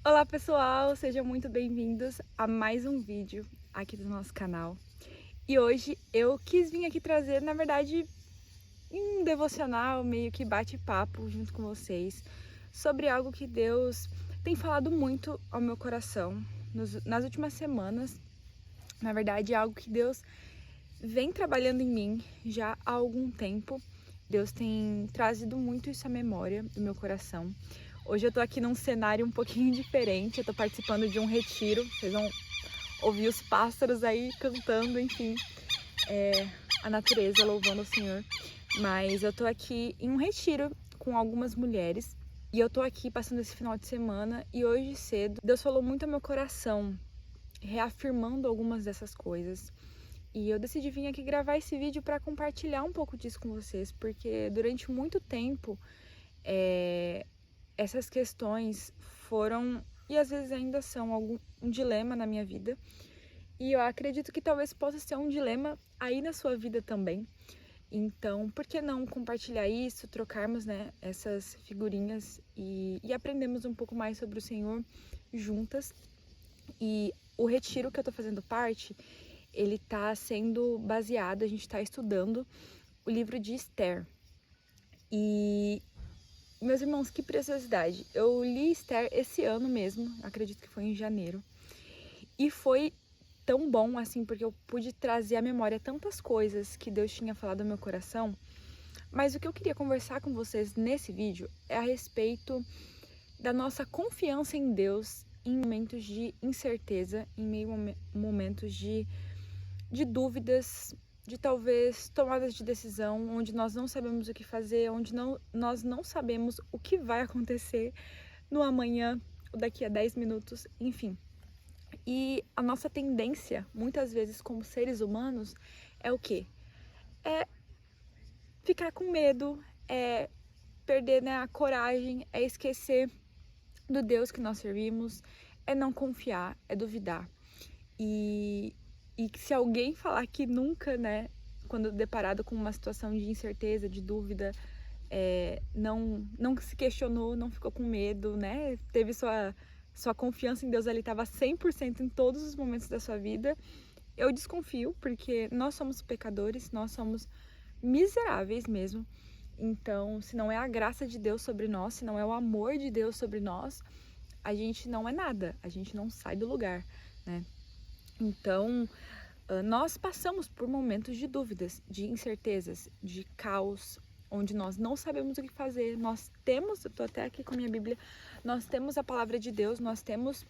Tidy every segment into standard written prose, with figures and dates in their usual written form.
Olá pessoal, sejam muito bem-vindos a mais um vídeo aqui do nosso canal. E hoje eu quis vir aqui trazer, na verdade, um devocional, meio que bate-papo junto com vocês, sobre algo que Deus tem falado muito ao meu coração nas últimas semanas. Na verdade, é algo que Deus vem trabalhando em mim já há algum tempo. Deus tem trazido muito isso à memória do meu coração. Hoje eu tô aqui num cenário um pouquinho diferente, eu tô participando de um retiro, vocês vão ouvir os pássaros aí cantando, enfim, a natureza louvando o Senhor. Mas eu tô aqui em um retiro com algumas mulheres e eu tô aqui passando esse final de semana e hoje cedo Deus falou muito ao meu coração, reafirmando algumas dessas coisas. E eu decidi vir aqui gravar esse vídeo para compartilhar um pouco disso com vocês, porque durante muito tempo essas questões foram, e às vezes ainda são, um dilema na minha vida. E eu acredito que talvez possa ser um dilema aí na sua vida também. Então, por que não compartilhar isso, trocarmos, né, essas figurinhas e aprendermos um pouco mais sobre o Senhor juntas. E o retiro que eu tô fazendo parte, ele tá sendo baseado, a gente tá estudando o livro de Esther. E, meus irmãos, que preciosidade! Eu li Esther esse ano mesmo, acredito que foi em janeiro. E foi tão bom, assim, porque eu pude trazer à memória tantas coisas que Deus tinha falado ao meu coração. Mas o que eu queria conversar com vocês nesse vídeo é a respeito da nossa confiança em Deus em momentos de incerteza, em meio a momentos de dúvidas, de talvez tomadas de decisão, onde nós não sabemos o que fazer, onde nós não sabemos o que vai acontecer no amanhã, ou daqui a 10 minutos, enfim. E a nossa tendência, muitas vezes como seres humanos, é o quê? É ficar com medo, é perder, né, a coragem, é esquecer do Deus que nós servimos, é não confiar, é duvidar. E se alguém falar que nunca, né, quando deparado com uma situação de incerteza, de dúvida, não se questionou, não ficou com medo, né, teve sua confiança em Deus ali, estava 100% em todos os momentos da sua vida, eu desconfio, porque nós somos pecadores, nós somos miseráveis mesmo. Então, se não é a graça de Deus sobre nós, se não é o amor de Deus sobre nós, a gente não é nada, a gente não sai do lugar, né? Então, nós passamos por momentos de dúvidas, de incertezas, de caos, onde nós não sabemos o que fazer. Nós temos, eu tô até aqui com a minha Bíblia, nós temos a palavra de Deus, nós temos,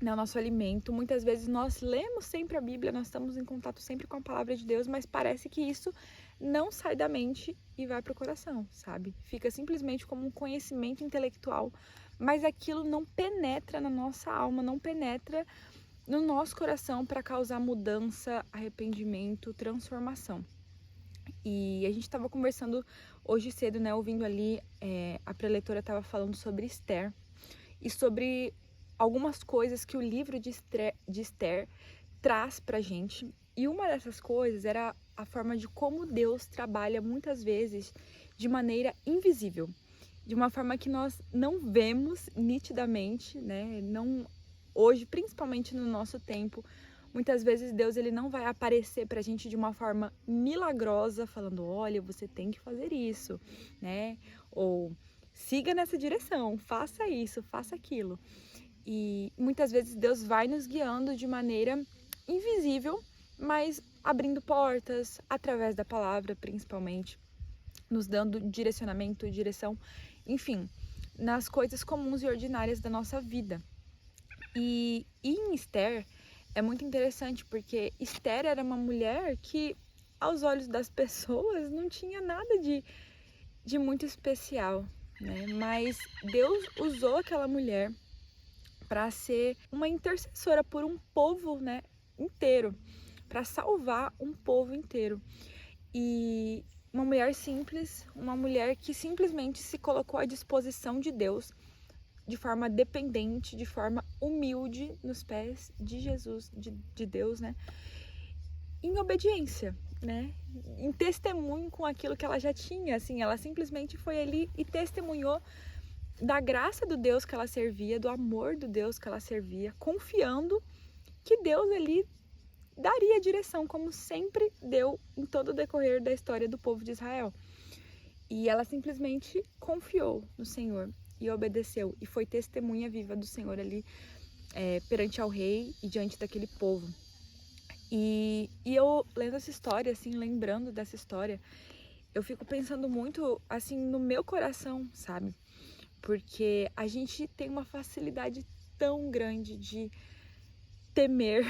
né, o nosso alimento. Muitas vezes nós lemos sempre a Bíblia, nós estamos em contato sempre com a palavra de Deus, mas parece que isso não sai da mente e vai para o coração, sabe? Fica simplesmente como um conhecimento intelectual, mas aquilo não penetra na nossa alma, não penetra no nosso coração para causar mudança, arrependimento, transformação. E a gente estava conversando hoje cedo, né, ouvindo ali, a preletora estava falando sobre Esther e sobre algumas coisas que o livro de Esther traz pra gente. E uma dessas coisas era a forma de como Deus trabalha muitas vezes de maneira invisível, de uma forma que nós não vemos nitidamente, né? Não hoje, principalmente no nosso tempo, muitas vezes Deus ele não vai aparecer pra gente de uma forma milagrosa, falando, olha, você tem que fazer isso, né? Ou siga nessa direção, faça isso, faça aquilo. E muitas vezes Deus vai nos guiando de maneira invisível, mas abrindo portas através da palavra, principalmente, nos dando direcionamento, direção, enfim, nas coisas comuns e ordinárias da nossa vida. E em Esther é muito interessante porque Esther era uma mulher que, aos olhos das pessoas, não tinha nada de muito especial, né? Mas Deus usou aquela mulher para ser uma intercessora por um povo, né, inteiro, para salvar um povo inteiro. E uma mulher simples, uma mulher que simplesmente se colocou à disposição de Deus de forma dependente, de forma humilde nos pés de Jesus, de Deus, né? Em obediência, né? Em testemunho com aquilo que ela já tinha, assim, ela simplesmente foi ali e testemunhou da graça do Deus que ela servia, do amor do Deus que ela servia, confiando que Deus ali daria direção, como sempre deu em todo o decorrer da história do povo de Israel. E ela simplesmente confiou no Senhor e obedeceu, e foi testemunha viva do Senhor ali perante ao rei e diante daquele povo. E eu lendo essa história, assim, lembrando dessa história, eu fico pensando muito, assim, no meu coração, sabe? Porque a gente tem uma facilidade tão grande de temer,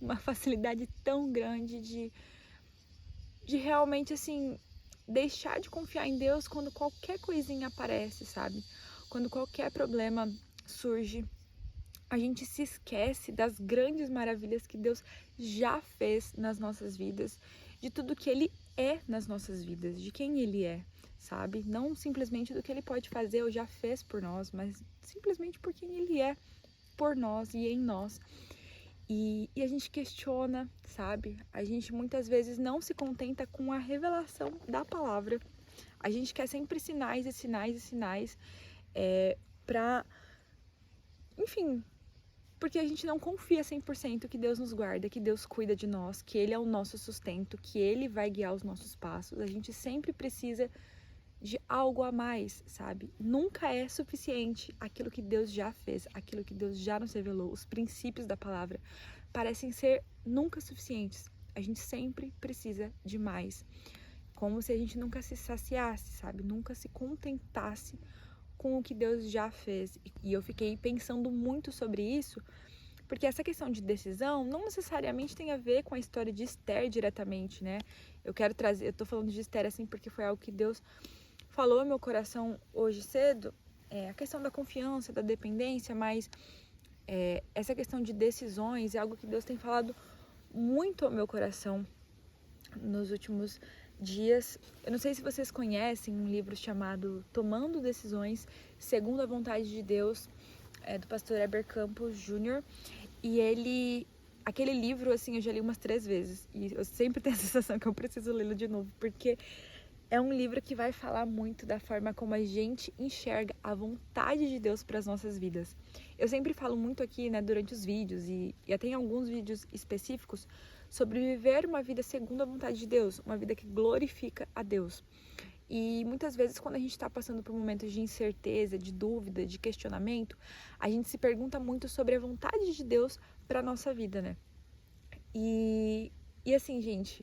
uma facilidade tão grande de realmente, assim, deixar de confiar em Deus quando qualquer coisinha aparece, sabe? Quando qualquer problema surge, a gente se esquece das grandes maravilhas que Deus já fez nas nossas vidas, de tudo que Ele é nas nossas vidas, de quem Ele é, sabe? Não simplesmente do que Ele pode fazer ou já fez por nós, mas simplesmente por quem Ele é por nós e em nós. E a gente questiona, sabe? A gente muitas vezes não se contenta com a revelação da palavra. A gente quer sempre sinais e sinais e sinais pra... Enfim, porque a gente não confia 100% que Deus nos guarda, que Deus cuida de nós, que Ele é o nosso sustento, que Ele vai guiar os nossos passos. A gente sempre precisa de algo a mais, sabe? Nunca é suficiente aquilo que Deus já fez, aquilo que Deus já nos revelou. Os princípios da palavra parecem ser nunca suficientes. A gente sempre precisa de mais. Como se a gente nunca se saciasse, sabe? Nunca se contentasse com o que Deus já fez. E eu fiquei pensando muito sobre isso, porque essa questão de decisão não necessariamente tem a ver com a história de Esther diretamente, né? Eu tô falando de Esther assim porque foi algo que Deus falou no meu coração hoje cedo, a questão da confiança, da dependência, mas essa questão de decisões é algo que Deus tem falado muito ao meu coração nos últimos dias. Eu não sei se vocês conhecem um livro chamado Tomando Decisões Segundo a Vontade de Deus, do pastor Heber Campos Jr. E aquele livro, assim, eu já li umas 3 vezes e eu sempre tenho a sensação que eu preciso lê-lo de novo, porque é um livro que vai falar muito da forma como a gente enxerga a vontade de Deus para as nossas vidas. Eu sempre falo muito aqui, né, durante os vídeos e até em alguns vídeos específicos sobre viver uma vida segundo a vontade de Deus, uma vida que glorifica a Deus. E muitas vezes quando a gente está passando por momentos de incerteza, de dúvida, de questionamento, a gente se pergunta muito sobre a vontade de Deus para a nossa vida, né? E assim, gente,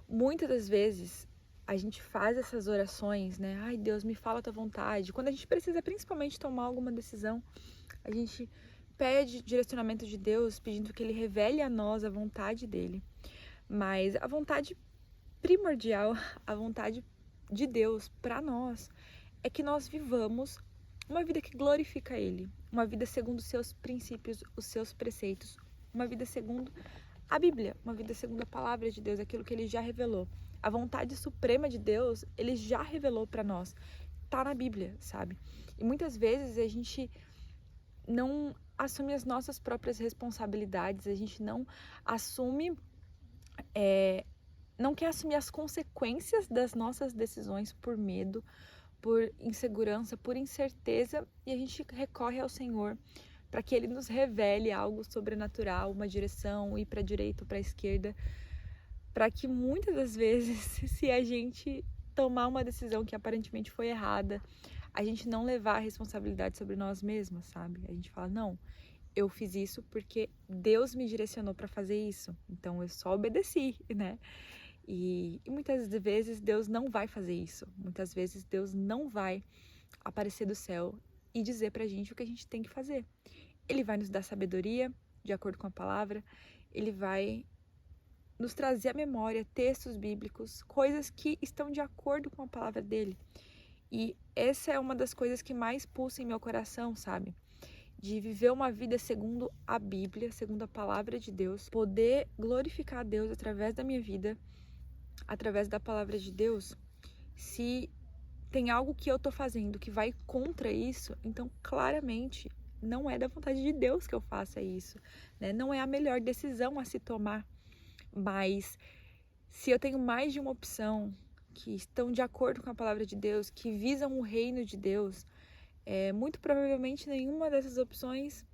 muitas das vezes a gente faz essas orações, né? Ai, Deus, me fala a tua vontade. Quando a gente precisa principalmente tomar alguma decisão, a gente pede direcionamento de Deus, pedindo que Ele revele a nós a vontade dEle. Mas a vontade primordial, a vontade de Deus para nós, é que nós vivamos uma vida que glorifica Ele, uma vida segundo os seus princípios, os seus preceitos, uma vida segundo a Bíblia, uma vida segundo a palavra de Deus, aquilo que Ele já revelou. A vontade suprema de Deus, Ele já revelou para nós. Tá na Bíblia, sabe? E muitas vezes a gente não assume as nossas próprias responsabilidades, a gente não assume, não quer assumir as consequências das nossas decisões por medo, por insegurança, por incerteza, e a gente recorre ao Senhor para que Ele nos revele algo sobrenatural, uma direção, ir para a direita ou para a esquerda, para que muitas das vezes, se a gente tomar uma decisão que aparentemente foi errada, a gente não levar a responsabilidade sobre nós mesmos, sabe? A gente fala, não, eu fiz isso porque Deus me direcionou para fazer isso, então eu só obedeci, né? E muitas vezes Deus não vai fazer isso, muitas vezes Deus não vai aparecer do céu e dizer pra gente o que a gente tem que fazer. Ele vai nos dar sabedoria, de acordo com a palavra, Ele vai nos trazer à memória textos bíblicos, coisas que estão de acordo com a palavra dele. E essa é uma das coisas que mais pulsa em meu coração, sabe? De viver uma vida segundo a Bíblia, segundo a palavra de Deus, poder glorificar a Deus através da minha vida, através da palavra de Deus. Se tem algo que eu tô fazendo que vai contra isso, então claramente não é da vontade de Deus que eu faça isso, né? Não é a melhor decisão a se tomar. Mas se eu tenho mais de uma opção que estão de acordo com a palavra de Deus, que visam o reino de Deus, muito provavelmente nenhuma dessas opções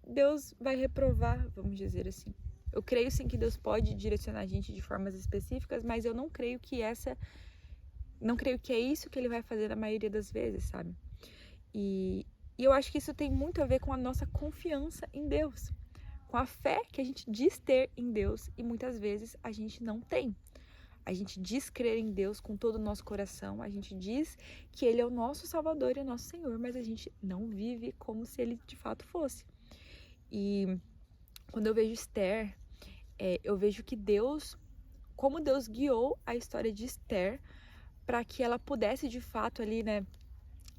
Deus vai reprovar, vamos dizer assim. Eu creio sim que Deus pode direcionar a gente de formas específicas, mas eu não creio que é isso que ele vai fazer na maioria das vezes, sabe? E eu acho que isso tem muito a ver com a nossa confiança em Deus, com a fé que a gente diz ter em Deus e muitas vezes a gente não tem. A gente diz crer em Deus com todo o nosso coração, a gente diz que Ele é o nosso Salvador e o nosso Senhor, mas a gente não vive como se Ele de fato fosse. E quando eu vejo Esther, eu vejo que como Deus guiou a história de Esther para que ela pudesse de fato ali, né,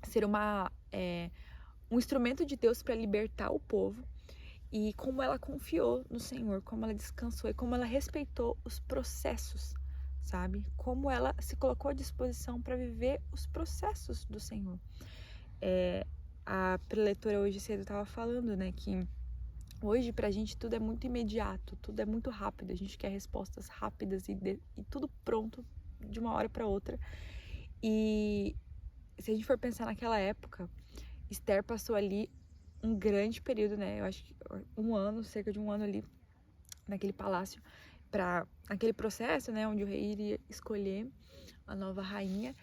ser um instrumento de Deus para libertar o povo, e como ela confiou no Senhor, como ela descansou e como ela respeitou os processos, sabe? Como ela se colocou à disposição para viver os processos do Senhor. A preletora hoje cedo estava falando, né, que hoje pra gente tudo é muito imediato, tudo é muito rápido, a gente quer respostas rápidas e tudo pronto de uma hora para outra. E se a gente for pensar naquela época, Esther passou ali um grande período, né? Eu acho que cerca de um ano ali naquele palácio, para aquele processo, né? Onde o rei iria escolher a nova rainha.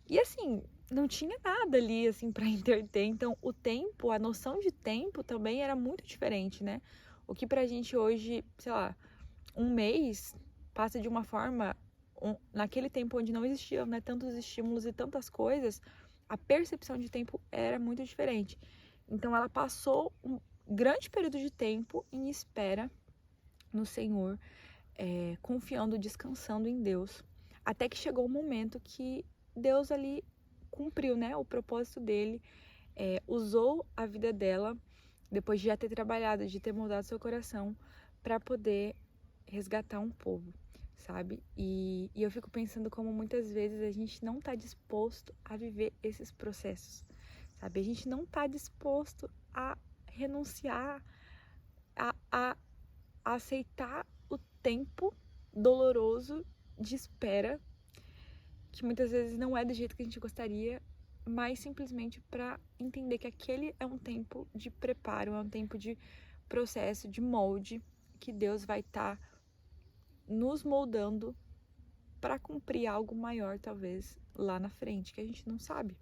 E assim, não tinha nada ali, assim, para entreter. Então, o tempo, a noção de tempo também era muito diferente, né? O que pra gente hoje, sei lá, um mês passa de uma forma, naquele tempo onde não existiam, né, tantos estímulos e tantas coisas, a percepção de tempo era muito diferente. Então, ela passou um grande período de tempo em espera no Senhor, confiando, descansando em Deus, até que chegou o momento que Deus ali cumpriu, né, o propósito dele, usou a vida dela, depois de já ter trabalhado, de ter mudado seu coração, para poder resgatar um povo, sabe? E eu fico pensando como muitas vezes a gente não está disposto a viver esses processos, sabe? A gente não está disposto a renunciar, a aceitar o tempo doloroso de espera, que muitas vezes não é do jeito que a gente gostaria, mas simplesmente para entender que aquele é um tempo de preparo, é um tempo de processo, de molde, que Deus vai estar nos moldando para cumprir algo maior, talvez, lá na frente, que a gente não sabe,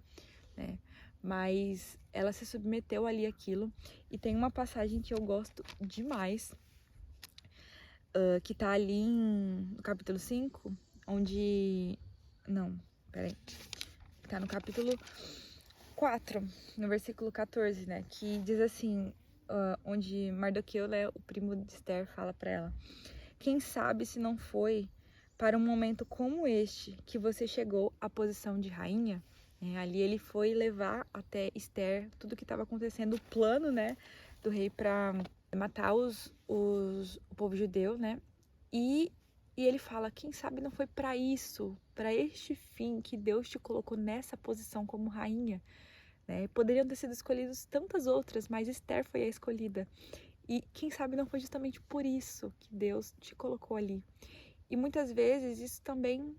né? Mas ela se submeteu ali àquilo, e tem uma passagem que eu gosto demais, que tá ali no capítulo 5, onde... Não, peraí. Tá no capítulo 4, no versículo 14, né? Que diz assim, onde Mardoqueu, né, o primo de Esther, fala pra ela: quem sabe se não foi para um momento como este que você chegou à posição de rainha? Ali ele foi levar até Esther tudo o que estava acontecendo, o plano, né, do rei para matar o povo judeu, né? E ele fala: quem sabe não foi para isso, para este fim que Deus te colocou nessa posição como rainha, né? Poderiam ter sido escolhidas tantas outras, mas Esther foi a escolhida. E quem sabe não foi justamente por isso que Deus te colocou ali. E muitas vezes isso também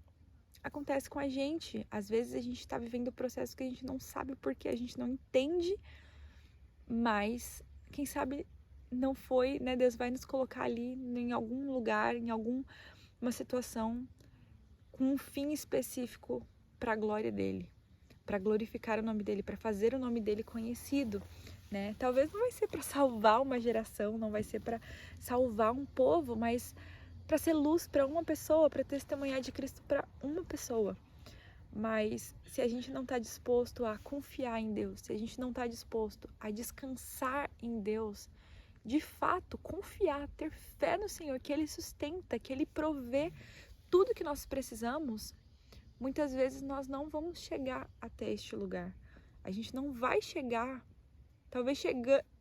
acontece com a gente. Às vezes a gente está vivendo um processo que a gente não sabe porque a gente não entende, mas quem sabe não foi, né? Deus vai nos colocar ali em algum lugar, em alguma situação, com um fim específico para a glória dele, para glorificar o nome dele, para fazer o nome dele conhecido, né? Talvez não vai ser para salvar uma geração, não vai ser para salvar um povo, mas para ser luz para uma pessoa, para testemunhar de Cristo para uma pessoa. Mas se a gente não está disposto a confiar em Deus, se a gente não está disposto a descansar em Deus, de fato, confiar, ter fé no Senhor, que Ele sustenta, que Ele provê tudo que nós precisamos, muitas vezes nós não vamos chegar até este lugar. A gente não vai chegar, talvez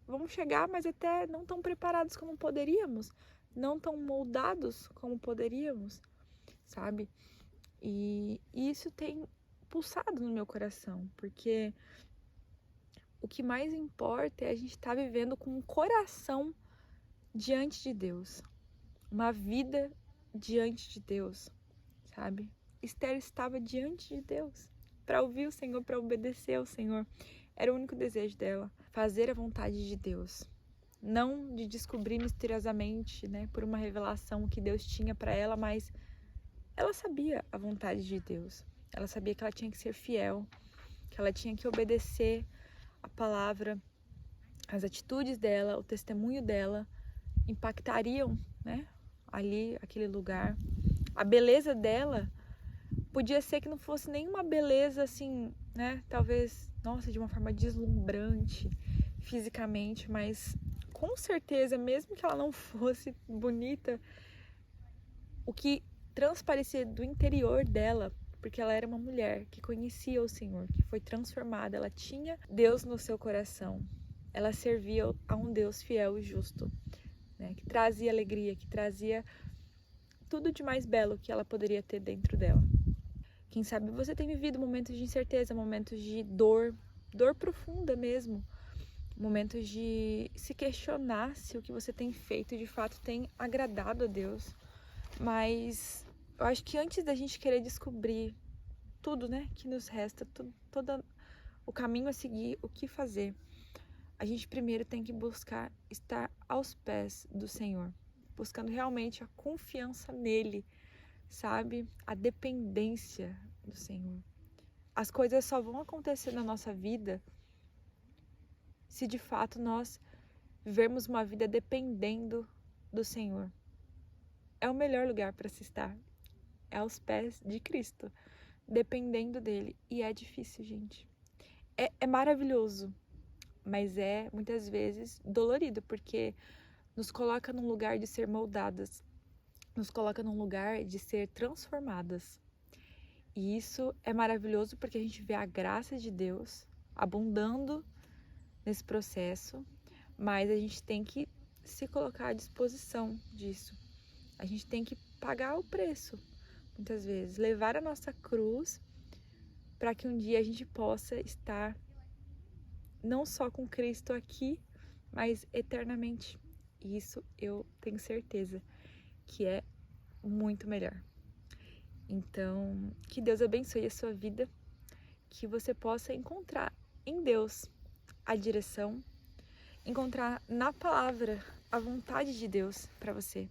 vamos chegar, mas até não tão preparados como poderíamos, não tão moldados como poderíamos, sabe? E isso tem pulsado no meu coração, porque o que mais importa é a gente estar vivendo com um coração diante de Deus, uma vida diante de Deus, sabe? Esther estava diante de Deus para ouvir o Senhor, para obedecer ao Senhor. Era o único desejo dela, fazer a vontade de Deus. Não de descobrir misteriosamente, né, por uma revelação que Deus tinha para ela, mas ela sabia a vontade de Deus. Ela sabia que ela tinha que ser fiel, que ela tinha que obedecer a palavra, as atitudes dela, o testemunho dela impactariam, né, ali, aquele lugar. A beleza dela podia ser que não fosse nenhuma beleza assim, né, talvez, nossa, de uma forma deslumbrante fisicamente, mas com certeza, mesmo que ela não fosse bonita, o que transparecia do interior dela, porque ela era uma mulher que conhecia o Senhor, que foi transformada, ela tinha Deus no seu coração, ela servia a um Deus fiel e justo, né, que trazia alegria, que trazia tudo de mais belo que ela poderia ter dentro dela. Quem sabe você tem vivido momentos de incerteza, momentos de dor profunda mesmo, momentos de se questionar se o que você tem feito de fato tem agradado a Deus. Mas eu acho que antes da gente querer descobrir tudo, né, que nos resta, todo o caminho a seguir, o que fazer, a gente primeiro tem que buscar estar aos pés do Senhor, buscando realmente a confiança nele, sabe? A dependência do Senhor. As coisas só vão acontecer na nossa vida se de fato nós vivermos uma vida dependendo do Senhor. É o melhor lugar para se estar, é aos pés de Cristo, dependendo dele. E é difícil, gente. É maravilhoso, mas é muitas vezes dolorido, porque nos coloca num lugar de ser moldadas, nos coloca num lugar de ser transformadas. E isso é maravilhoso porque a gente vê a graça de Deus abundando nesse processo, mas a gente tem que se colocar à disposição disso. A gente tem que pagar o preço, muitas vezes, levar a nossa cruz para que um dia a gente possa estar não só com Cristo aqui, mas eternamente. E isso eu tenho certeza que é muito melhor. Então, que Deus abençoe a sua vida, que você possa encontrar em Deus a direção, encontrar na palavra a vontade de Deus para você,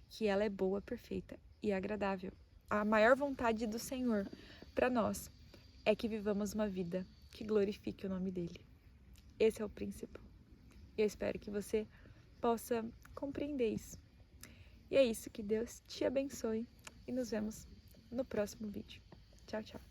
que ela é boa, perfeita e agradável. A maior vontade do Senhor para nós é que vivamos uma vida que glorifique o nome dele. Esse é o princípio. E eu espero que você possa compreender isso. E é isso, que Deus te abençoe e nos vemos no próximo vídeo. Tchau, tchau.